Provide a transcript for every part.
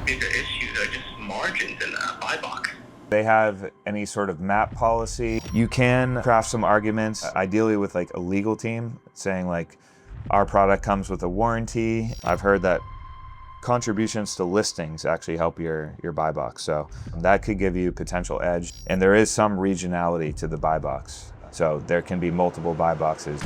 bigger issues are just margins in the buy box. They have any sort of map policy. You can craft some arguments, ideally with like a legal team, saying like, our product comes with a warranty. I've heard that contributions to listings actually help your buy box. So that could give you potential edge. And there is some regionality to the buy box. So there can be multiple buy boxes.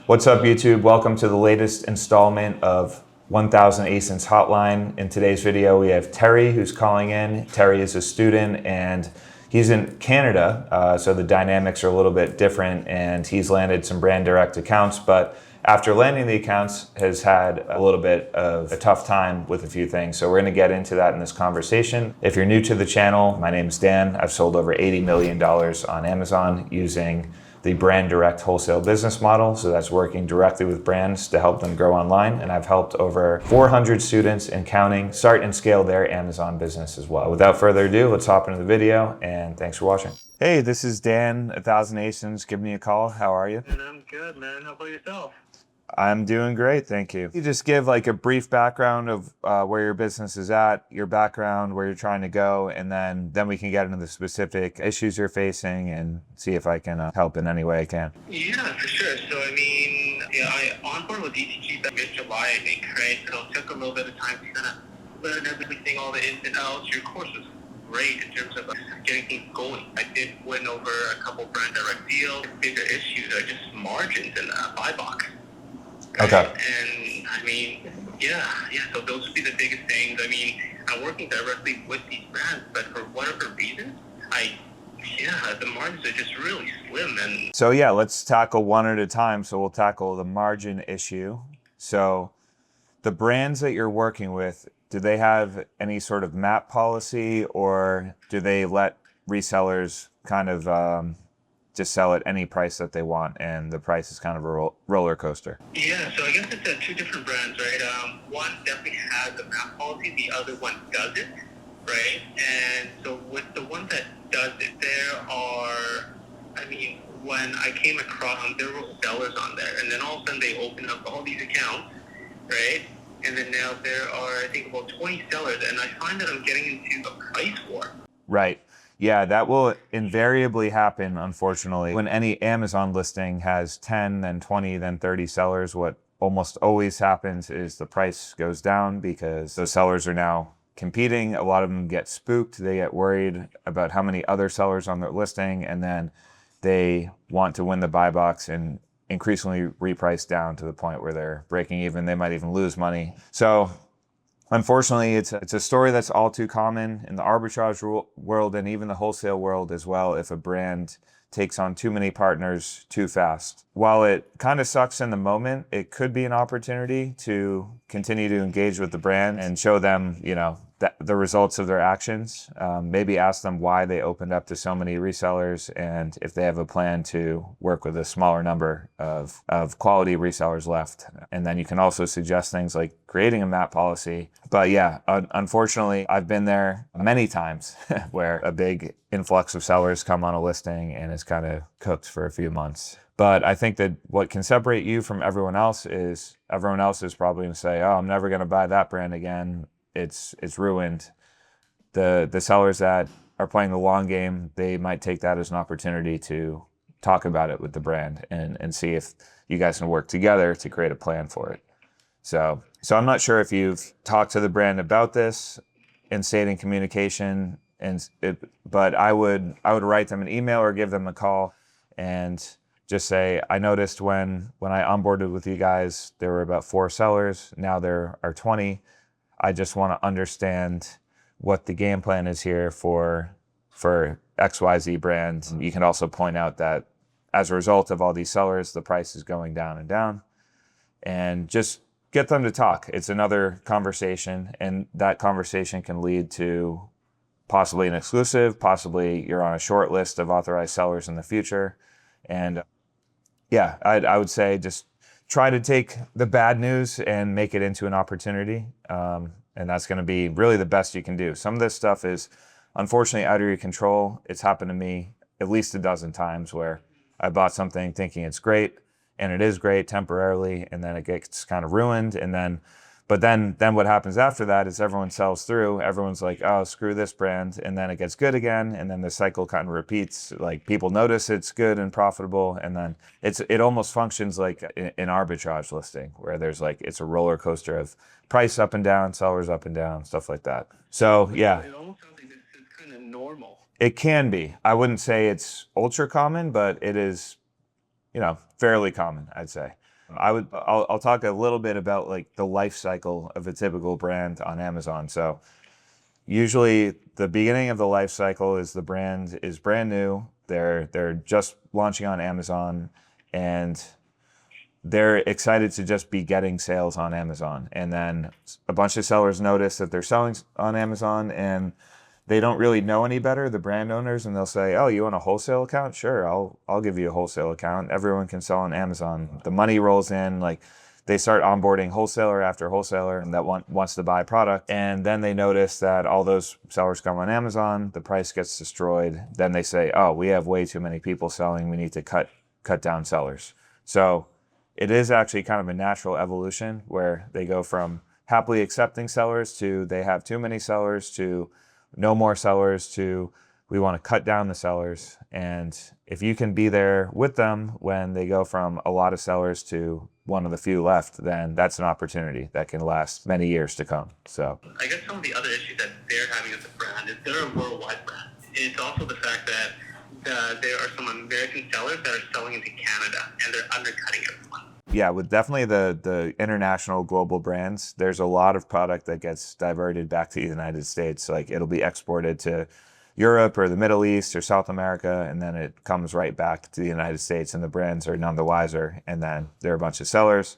What's up, YouTube? Welcome to the latest installment of 1000 ASINs Hotline. In today's video, we have Terry who's calling in. Terry is a student and he's in Canada, so the dynamics are a little bit different, and he's landed some brand direct accounts, but after landing the accounts has had a little bit of a tough time with a few things. So we're gonna get into that in this conversation. If you're new to the channel, my name's Dan. I've sold over $80 million on Amazon using the brand direct wholesale business model. So that's working directly with brands to help them grow online. And I've helped over 400 students and counting start and scale their Amazon business as well. Without further ado, let's hop into the video, and thanks for watching. Hey, this is Dan, 1000 ASINs. Give me a call. How are you? And I'm good, man. How about yourself? I'm doing great, thank you. You just give like a brief background of where your business is at, your background, where you're trying to go, and then we can get into the specific issues you're facing and see if I can help in any way I can. Yeah, for sure. So, I mean, I onboarded with DTG back mid-July, I think, right? So it took a little bit of time to kind of learn everything, all the ins and outs. Your course was great in terms of getting things going. I did win over a couple brand direct deals. Bigger issues are just margins in the buy box. Okay. And I mean, yeah. So those would be the biggest things. I mean, I'm working directly with these brands, but for whatever reason, the margins are just really slim. And so yeah, let's tackle one at a time. So we'll tackle the margin issue. So the brands that you're working with, do they have any sort of map policy, or do they let resellers kind of just sell at any price that they want, and the price is kind of a roller coaster? Yeah, so I guess it's two different brands, right? One definitely has a map policy, the other one doesn't, right? And so with the one that does it, when I came across them, there were sellers on there, and then all of a sudden they opened up all these accounts, right? And then now there are, I think, about 20 sellers, and I find that I'm getting into a price war. Right. Yeah, that will invariably happen, unfortunately. When any Amazon listing has 10, then 20, then 30 sellers, what almost always happens is the price goes down because those sellers are now competing. A lot of them get spooked. They get worried about how many other sellers on their listing, and then they want to win the buy box and increasingly reprice down to the point where they're breaking even. They might even lose money. So unfortunately, it's a story that's all too common in the arbitrage world and even the wholesale world as well, if a brand takes on too many partners too fast. While it kind of sucks in the moment, it could be an opportunity to continue to engage with the brand and show them, the results of their actions. Maybe ask them why they opened up to so many resellers, and if they have a plan to work with a smaller number of quality resellers left. And then you can also suggest things like creating a map policy. But yeah, unfortunately, I've been there many times where a big influx of sellers come on a listing and it's kind of cooked for a few months. But I think that what can separate you from everyone else is probably going to say, oh, I'm never going to buy that brand again. It's ruined. The sellers that are playing the long game, they might take that as an opportunity to talk about it with the brand and see if you guys can work together to create a plan for it. So I'm not sure if you've talked to the brand about this and stayed in communication, but I would write them an email or give them a call and just say, I noticed when I onboarded with you guys, there were about 4 sellers. Now there are 20. I just want to understand what the game plan is here for XYZ brand. You can also point out that as a result of all these sellers, the price is going down and down, and just get them to talk. It's another conversation, and that conversation can lead to possibly an exclusive, possibly you're on a short list of authorized sellers in the future. And yeah, I would say just try to take the bad news and make it into an opportunity. And that's going to be really the best you can do. Some of this stuff is unfortunately out of your control. It's happened to me at least a dozen times where I bought something thinking it's great, and it is great temporarily, and then it gets kind of ruined. And then But then what happens after that is everyone sells through. Everyone's like, oh, screw this brand. And then it gets good again. And then the cycle kind of repeats. Like people notice it's good and profitable. And then it almost functions like an arbitrage listing where there's like, it's a roller coaster of price up and down, sellers up and down, stuff like that. So yeah. It almost sounds like this is kind of normal. It can be. I wouldn't say it's ultra common, but it is, fairly common, I'd say. I'll talk a little bit about like the life cycle of a typical brand on Amazon. So usually the beginning of the life cycle is the brand is brand new. They're just launching on Amazon and they're excited to just be getting sales on Amazon. And then a bunch of sellers notice that they're selling on Amazon and they don't really know any better, the brand owners, and they'll say, oh, you want a wholesale account? Sure, I'll give you a wholesale account. Everyone can sell on Amazon. The money rolls in, like they start onboarding wholesaler after wholesaler that wants to buy product. And then they notice that all those sellers come on Amazon, the price gets destroyed. Then they say, oh, we have way too many people selling. We need to cut down sellers. So it is actually kind of a natural evolution where they go from happily accepting sellers to they have too many sellers to no more sellers to we want to cut down the sellers. And if you can be there with them when they go from a lot of sellers to one of the few left, then that's an opportunity that can last many years to come. So I guess some of the other issues that they're having as a brand is they're a worldwide brand. It's also the fact that there are some American sellers that are selling into Canada and they're undercutting everyone. Yeah, with definitely the international global brands, there's a lot of product that gets diverted back to the United States. Like it'll be exported to Europe or the Middle East or South America, and then it comes right back to the United States, and the brands are none the wiser. And then there are a bunch of sellers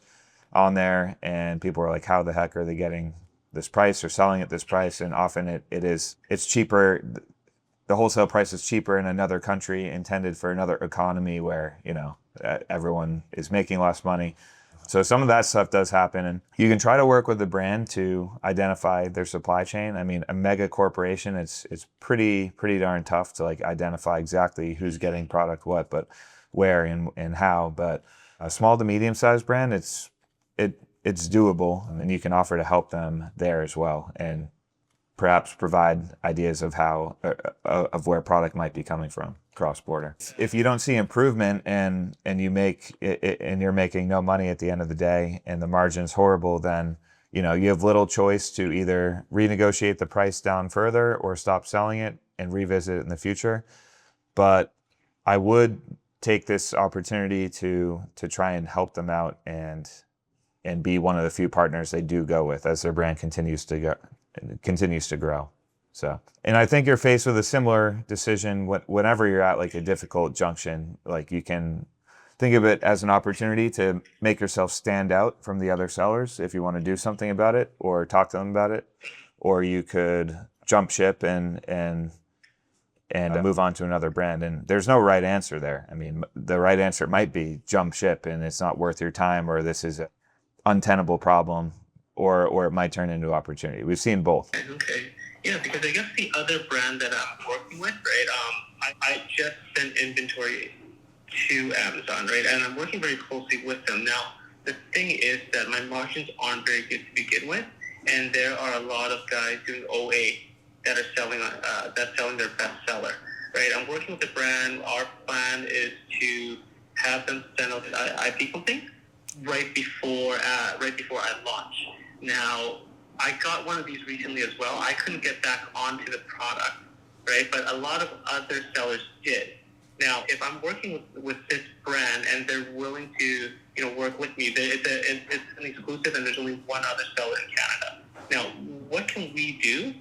on there, and people are like, how the heck are they getting this price or selling at this price? And often it's cheaper. The wholesale price is cheaper in another country intended for another economy where, everyone is making less money. So some of that stuff does happen, and you can try to work with the brand to identify their supply chain. I mean, a mega corporation, it's pretty darn tough to like identify exactly who's getting product what, but where and how. But a small to medium sized brand, it's doable, and you can offer to help them there as well, and perhaps provide ideas of how of where product might be coming from cross border. If you don't see improvement and you make it, and you're making no money at the end of the day and the margin's horrible, then you have little choice to either renegotiate the price down further or stop selling it and revisit it in the future. But I would take this opportunity to try and help them out and be one of the few partners they do go with as their brand continues to grow. So, and I think you're faced with a similar decision whenever you're at like a difficult junction. Like you can think of it as an opportunity to make yourself stand out from the other sellers if you want to do something about it or talk to them about it, or you could jump ship and move on to another brand. And there's no right answer there. I mean, the right answer might be jump ship and it's not worth your time, or this is an untenable problem, or it might turn into opportunity. We've seen both. Okay. Yeah, because I guess the other brand that I'm working with, right, I just sent inventory to Amazon, right, and I'm working very closely with them. Now, the thing is that my margins aren't very good to begin with, and there are a lot of guys doing OA that are selling their best seller, right? I'm working with the brand. Our plan is to have them send out the IP complaint right before I launch. Now, I got one of these recently as well. I couldn't get back onto the product, right? But a lot of other sellers did. Now, if I'm working with this brand and they're willing to, work with me, it's an exclusive and there's only one other seller in Canada. Now, what can we do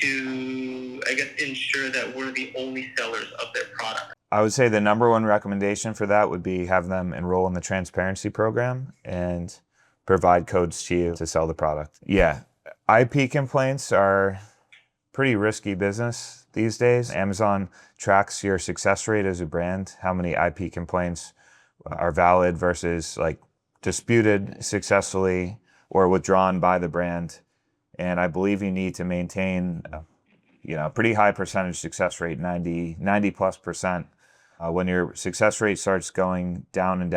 to, I guess, ensure that we're the only sellers of their product? I would say the number one recommendation for that would be have them enroll in the transparency program and provide codes to you to sell the product. Yeah. IP complaints are pretty risky business these days. Amazon tracks your success rate as a brand, how many IP complaints are valid versus like disputed successfully or withdrawn by the brand. And I believe you need to maintain a pretty high percentage success rate, 90+%, When your success rate starts going down and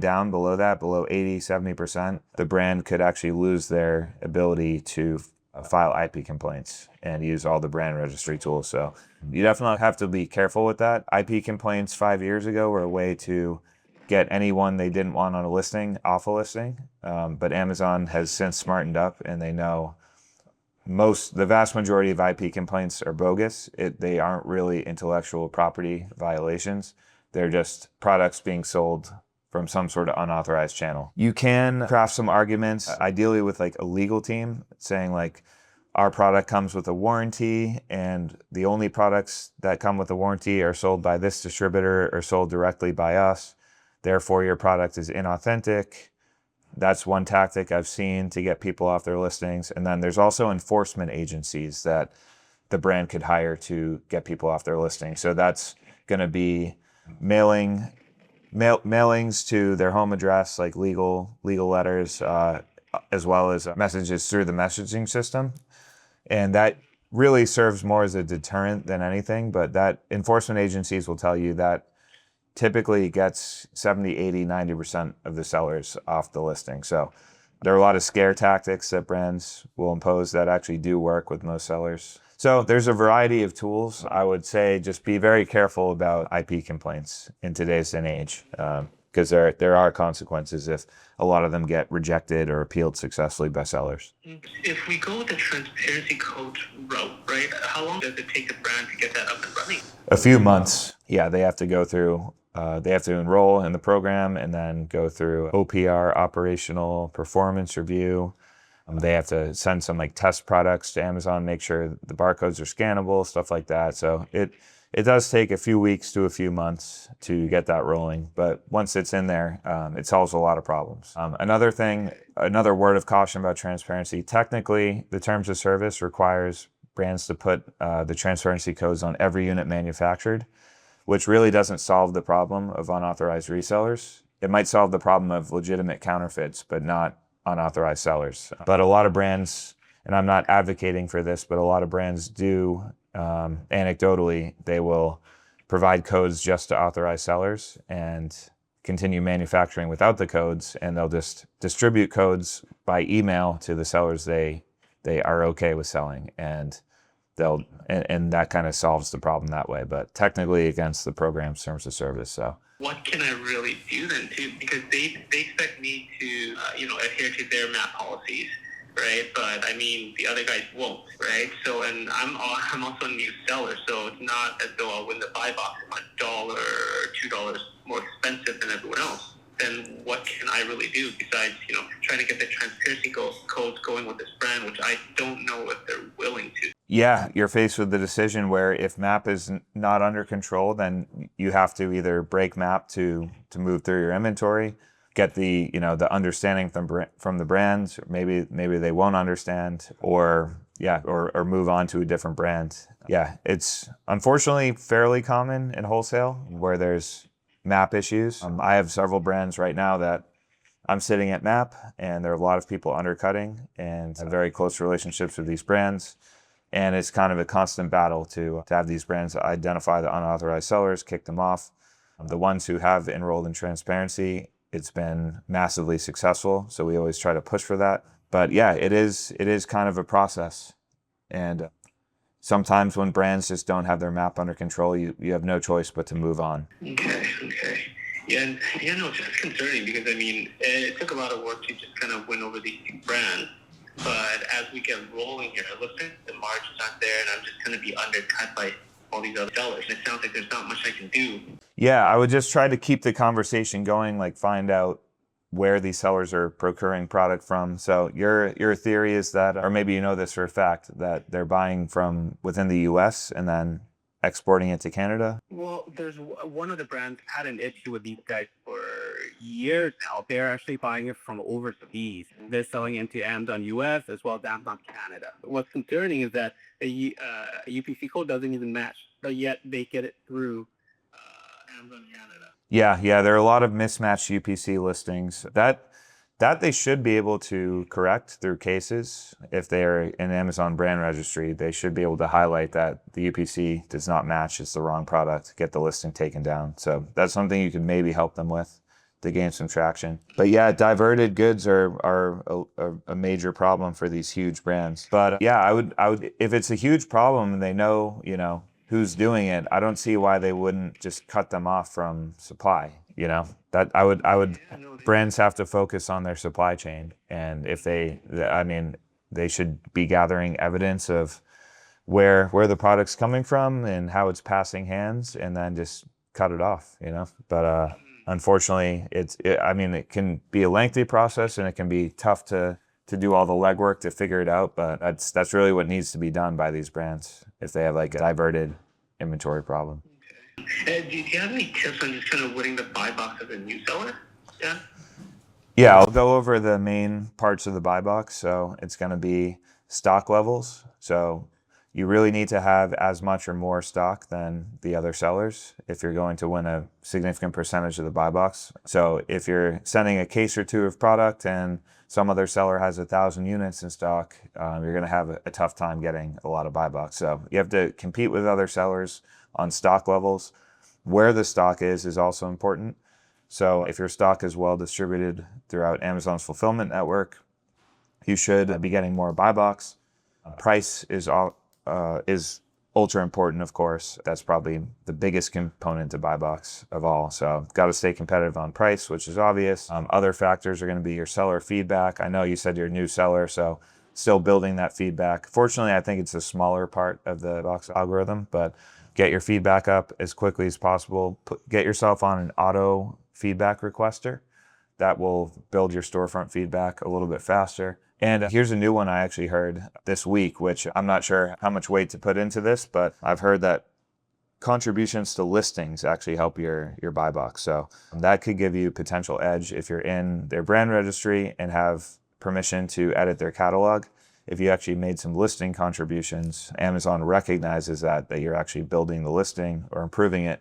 down below that, below 80, 70%, the brand could actually lose their ability to file IP complaints and use all the brand registry tools. So you definitely have to be careful with that. IP complaints 5 years ago were a way to get anyone they didn't want on a listing off a listing. But Amazon has since smartened up, and they know the vast majority of IP complaints are bogus. They aren't really intellectual property violations. They're just products being sold from some sort of unauthorized channel. You can craft some arguments, ideally with like a legal team, saying like, our product comes with a warranty, and the only products that come with a warranty are sold by this distributor or sold directly by us. Therefore, your product is inauthentic. That's one tactic I've seen to get people off their listings. And then there's also enforcement agencies that the brand could hire to get people off their listings. So that's going to be mailings to their home address, like legal letters, as well as messages through the messaging system. And that really serves more as a deterrent than anything. But that enforcement agencies will tell you that typically gets 70, 80, 90% of the sellers off the listing. So there are a lot of scare tactics that brands will impose that actually do work with most sellers. So there's a variety of tools. I would say just be very careful about IP complaints in today's day and age, because there are consequences if a lot of them get rejected or appealed successfully by sellers. If we go with the transparency code route, right, how long does it take a brand to get that up and running? A few months. Yeah, they have to go through, they have to enroll in the program and then go through OPR, operational performance review. They have to send some like test products to Amazon, make sure the barcodes are scannable, stuff like that. So it does take a few weeks to a few months to get that rolling, but once it's in there, it solves a lot of problems. Another word of caution about transparency, technically the terms of service requires brands to put the transparency codes on every unit manufactured, which really doesn't solve the problem of unauthorized resellers. It might solve the problem of legitimate counterfeits, but not unauthorized sellers. But a lot of brands, and I'm not advocating for this, but a lot of brands do, anecdotally, they will provide codes just to authorized sellers and continue manufacturing without the codes, and they'll just distribute codes by email to the sellers they are okay with selling, and that kind of solves the problem that way, but technically against the program's terms of service. So what can I really do then too? Because they expect me to adhere to their MAP policies, right? But I mean the other guys won't, right? So and I'm also a new seller, so it's not as though I'll win the buy box if I'm $1 or $2 more expensive than everyone else. Then what can I really do besides trying to get the transparency codes going with this brand, which I don't know if they're willing to. Yeah, you're faced with the decision where if MAP is not under control, then you have to either break MAP to move through your inventory, get the the understanding from the brands. Or maybe they won't understand, or move on to a different brand. Yeah, it's unfortunately fairly common in wholesale where there's MAP issues. I have several brands right now that I'm sitting at MAP, and there are a lot of people undercutting, and have very close relationships with these brands. And it's kind of a constant battle to have these brands identify the unauthorized sellers, kick them off. The ones who have enrolled in transparency, it's been massively successful. So we always try to push for that. But yeah, it is kind of a process. And sometimes when brands just don't have their MAP under control, you have no choice but to move on. Okay. Yeah, it's just concerning because I mean, it took a lot of work to just kind of win over these two brands. But as we get rolling here, it looks like the margins aren't there, and I'm just going to be undercut by all these other sellers. It sounds like there's not much I can do. Yeah, I would just try to keep the conversation going, like find out where these sellers are procuring product from. So your theory is that, or maybe you know this for a fact, that they're buying from within the US and then exporting it to Canada? Well, there's one of the brands had an issue with these guys for years now. They're actually buying it from overseas. They're selling into Amazon US as well as Amazon Canada. What's concerning is that a UPC code doesn't even match, but yet they get it through Amazon Canada. Yeah, there are a lot of mismatched UPC listings. That That they should be able to correct through cases. If they're an Amazon brand registry, they should be able to highlight that the UPC does not match, it's the wrong product, get the listing taken down. So that's something you could maybe help them with to gain some traction. But yeah, diverted goods are a major problem for these huge brands. But yeah, I would if it's a huge problem and they know, you know, who's doing it, I don't see why they wouldn't just cut them off from supply. You know, that I would brands have to focus on their supply chain, and if I mean, they should be gathering evidence of where the product's coming from and how it's passing hands, and then just cut it off, you know. But unfortunately, I mean, it can be a lengthy process, and it can be tough to do all the legwork to figure it out. But that's really what needs to be done by these brands if they have like a diverted inventory problem. Do you have any tips on just kind of winning the buy box as a new seller? Yeah. Yeah, I'll go over the main parts of the buy box. So it's going to be stock levels. So you really need to have as much or more stock than the other sellers if you're going to win a significant percentage of the buy box. So if you're sending a case or two of product and some other seller has 1,000 units in stock, you're going to have a tough time getting a lot of buy box. So you have to compete with other sellers on stock levels. Where the stock is also important. So if your stock is well distributed throughout Amazon's fulfillment network, you should be getting more buy box. Price is ultra important, of course. That's probably the biggest component to buy box of all. So got to stay competitive on price, which is obvious. Other factors are going to be your seller feedback. I know you said you're a new seller, so still building that feedback. Fortunately, I think it's a smaller part of the box algorithm, but get your feedback up as quickly as possible. Get yourself on an auto feedback requester. That will build your storefront feedback a little bit faster. And here's a new one I actually heard this week, which I'm not sure how much weight to put into this, but I've heard that contributions to listings actually help your buy box. So that could give you potential edge if you're in their brand registry and have permission to edit their catalog. If you actually made some listing contributions, Amazon recognizes that you're actually building the listing or improving it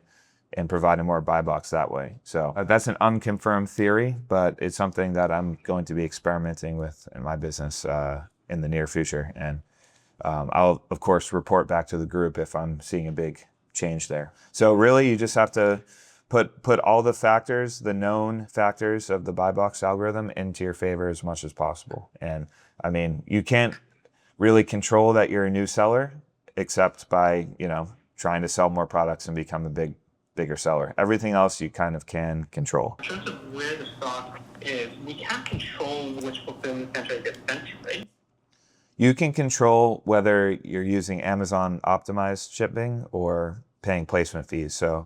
and providing more buy box that way. So that's an unconfirmed theory, but it's something that I'm going to be experimenting with in my business in the near future. And I'll, of course, report back to the group if I'm seeing a big change there. So really, you just have to put all the factors, the known factors of the buy box algorithm into your favor as much as possible. And I mean, you can't really control that you're a new seller except by, you know, trying to sell more products and become a bigger seller. Everything else you kind of can control. In terms of where the stock is, we can't control which fulfillment center it gets sent to, right? You can control whether you're using Amazon optimized shipping or paying placement fees. So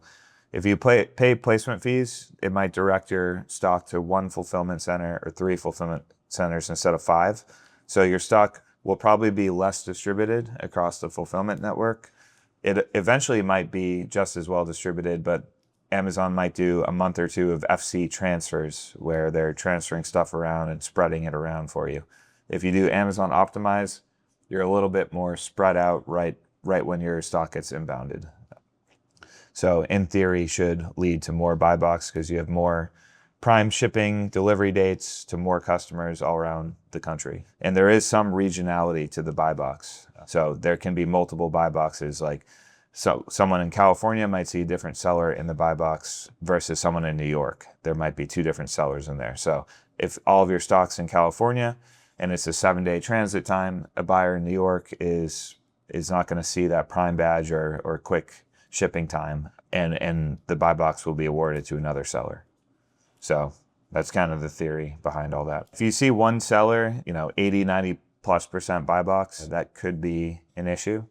if you pay placement fees, it might direct your stock to one fulfillment center or 3 fulfillment centers instead of 5. So your stock will probably be less distributed across the fulfillment network. It eventually might be just as well distributed, but Amazon might do a month or two of FC transfers where they're transferring stuff around and spreading it around for you. If you do Amazon Optimize, you're a little bit more spread out right when your stock gets inbounded. So in theory, should lead to more buy box because you have more prime shipping delivery dates to more customers all around the country. And there is some regionality to the buy box. So there can be multiple buy boxes. Like so someone in California might see a different seller in the buy box versus someone in New York. There might be 2 different sellers in there. So if all of your stock's in California and it's a 7-day transit time, a buyer in New York is not going to see that prime badge or quick shipping time, and the buy box will be awarded to another seller. So that's kind of the theory behind all that. If you see one seller, 80, 90+% buy box, that could be an issue.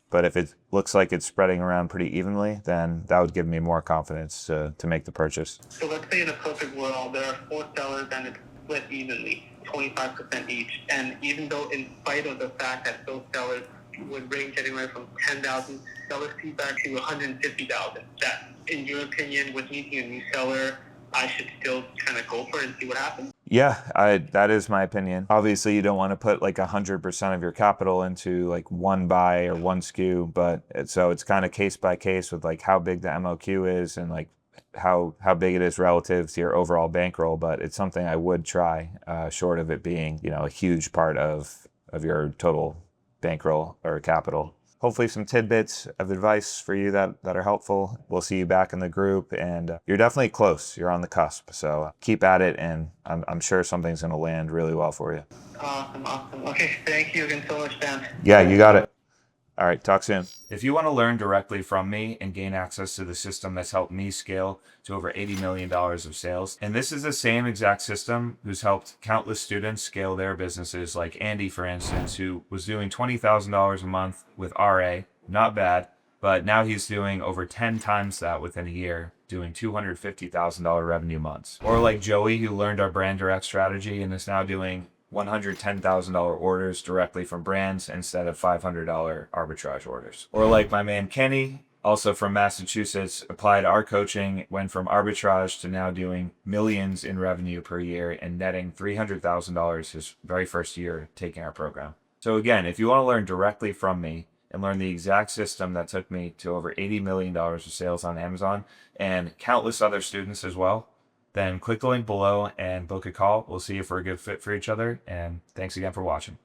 But if it looks like it's spreading around pretty evenly, then that would give me more confidence to make the purchase. So let's say in a perfect world, there are 4 sellers and it's split evenly, 25% each. And even though in spite of the fact that those sellers would range anywhere from 10,000 seller feedback to 150,000, that in your opinion, with meeting a new seller, I should still kind of go for it and see what happens? Yeah, that is my opinion. Obviously, you don't want to put like 100% of your capital into like one buy or one SKU, but so it's kind of case by case with like how big the MOQ is and like how big it is relative to your overall bankroll, but it's something I would try, short of it being, a huge part of your total bankroll or capital. Hopefully some tidbits of advice for you that are helpful. We'll see you back in the group, and you're definitely close. You're on the cusp, so keep at it, and I'm sure something's going to land really well for you. Awesome. Okay, thank you again so much, Dan. Yeah, you got it. All right, talk soon. If you want to learn directly from me and gain access to the system that's helped me scale to over $80 million of sales, and this is the same exact system who's helped countless students scale their businesses, like Andy, for instance, who was doing $20,000 a month with RA, not bad, but now he's doing over 10 times that within a year, doing $250,000 revenue months. Or like Joey, who learned our brand direct strategy and is now doing $110,000 orders directly from brands instead of $500 arbitrage orders. Or like my man Kenny, also from Massachusetts, applied our coaching, went from arbitrage to now doing millions in revenue per year and netting $300,000 his very first year taking our program. So again, if you want to learn directly from me and learn the exact system that took me to over $80 million of sales on Amazon and countless other students as well, then click the link below and book a call. We'll see if we're a good fit for each other. And thanks again for watching.